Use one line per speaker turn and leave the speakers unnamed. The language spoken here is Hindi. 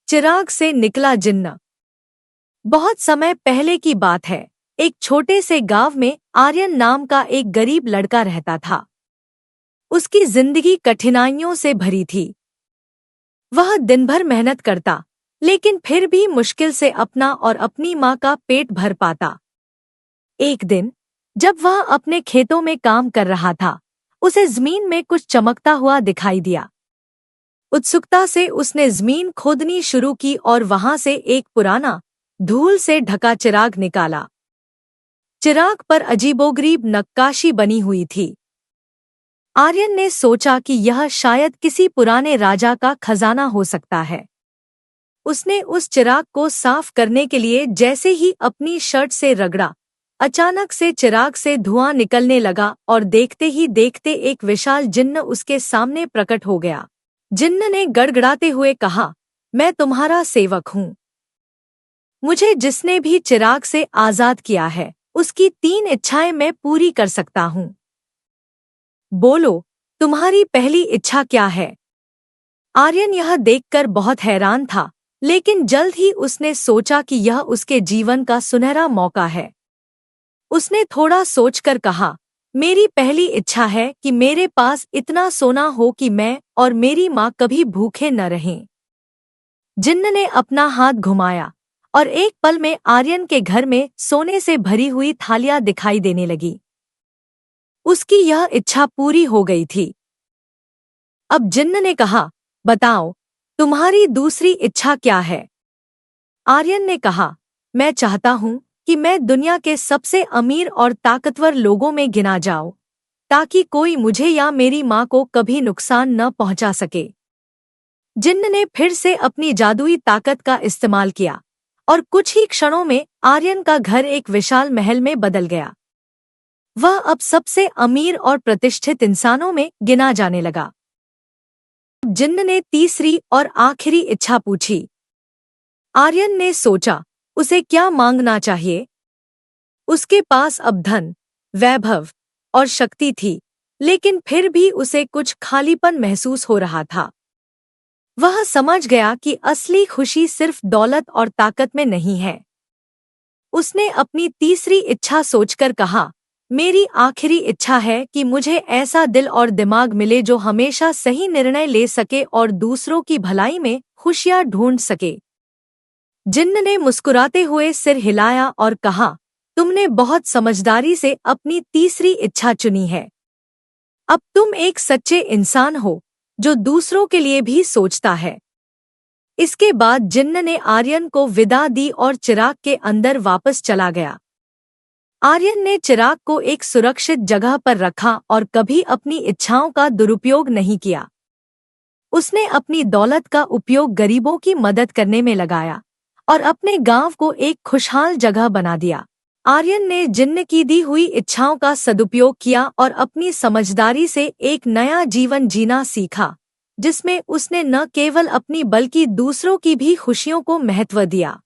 चिराग से निकला जिन्न। बहुत समय पहले की बात है। एक छोटे से गांव में आर्यन नाम का एक गरीब लड़का रहता था। उसकी जिंदगी कठिनाइयों से भरी थी। वह दिन भर मेहनत करता, लेकिन फिर भी मुश्किल से अपना और अपनी माँ का पेट भर पाता। एक दिन जब वह अपने खेतों में काम कर रहा था, उसे जमीन में कुछ चमकता हुआ दिखाई दिया। उत्सुकता से उसने जमीन खोदनी शुरू की और वहां से एक पुराना, धूल से ढका चिराग निकाला। चिराग पर अजीबोगरीब नक्काशी बनी हुई थी। आर्यन ने सोचा कि यह शायद किसी पुराने राजा का खजाना हो सकता है। उसने उस चिराग को साफ करने के लिए जैसे ही अपनी शर्ट से रगड़ा, अचानक से चिराग से धुआं निकलने लगा और देखते ही देखते एक विशाल जिन्न उसके सामने प्रकट हो गया। जिन्न ने गड़गड़ाते हुए कहा, मैं तुम्हारा सेवक हूँ। मुझे जिसने भी चिराग से आजाद किया है, उसकी 3 इच्छाएं मैं पूरी कर सकता हूँ। बोलो, तुम्हारी पहली इच्छा क्या है? आर्यन यह देखकर बहुत हैरान था, लेकिन जल्द ही उसने सोचा कि यह उसके जीवन का सुनहरा मौका है। उसने थोड़ा सोचकर कहा, मेरी पहली इच्छा है कि मेरे पास इतना सोना हो कि मैं और मेरी माँ कभी भूखे न रहें। जिन्न ने अपना हाथ घुमाया और एक पल में आर्यन के घर में सोने से भरी हुई थालियां दिखाई देने लगी। उसकी यह इच्छा पूरी हो गई थी। अब जिन्न ने कहा, बताओ, तुम्हारी दूसरी इच्छा क्या है? आर्यन ने कहा, मैं चाहता हूँ कि मैं दुनिया के सबसे अमीर और ताकतवर लोगों में गिना जाऊं, ताकि कोई मुझे या मेरी माँ को कभी नुकसान न पहुंचा सके। जिन्न ने फिर से अपनी जादुई ताकत का इस्तेमाल किया और कुछ ही क्षणों में आर्यन का घर एक विशाल महल में बदल गया। वह अब सबसे अमीर और प्रतिष्ठित इंसानों में गिना जाने लगा। जिन्न ने तीसरी और आखिरी इच्छा पूछी। आर्यन ने सोचा, उसे क्या मांगना चाहिए। उसके पास अब धन, वैभव और शक्ति थी, लेकिन फिर भी उसे कुछ खालीपन महसूस हो रहा था। वह समझ गया कि असली खुशी सिर्फ दौलत और ताकत में नहीं है। उसने अपनी तीसरी इच्छा सोचकर कहा, मेरी आखिरी इच्छा है कि मुझे ऐसा दिल और दिमाग मिले जो हमेशा सही निर्णय ले सके और दूसरों की भलाई में खुशियां ढूंढ सके। जिन्न ने मुस्कुराते हुए सिर हिलाया और कहा, तुमने बहुत समझदारी से अपनी तीसरी इच्छा चुनी है। अब तुम एक सच्चे इंसान हो जो दूसरों के लिए भी सोचता है। इसके बाद जिन्न ने आर्यन को विदा दी और चिराग के अंदर वापस चला गया। आर्यन ने चिराग को एक सुरक्षित जगह पर रखा और कभी अपनी इच्छाओं का दुरुपयोग नहीं किया। उसने अपनी दौलत का उपयोग गरीबों की मदद करने में लगाया और अपने गांव को एक खुशहाल जगह बना दिया। आर्यन ने जिन्न की दी हुई इच्छाओं का सदुपयोग किया और अपनी समझदारी से एक नया जीवन जीना सीखा, जिसमें उसने न केवल अपनी बल्कि दूसरों की भी खुशियों को महत्व दिया।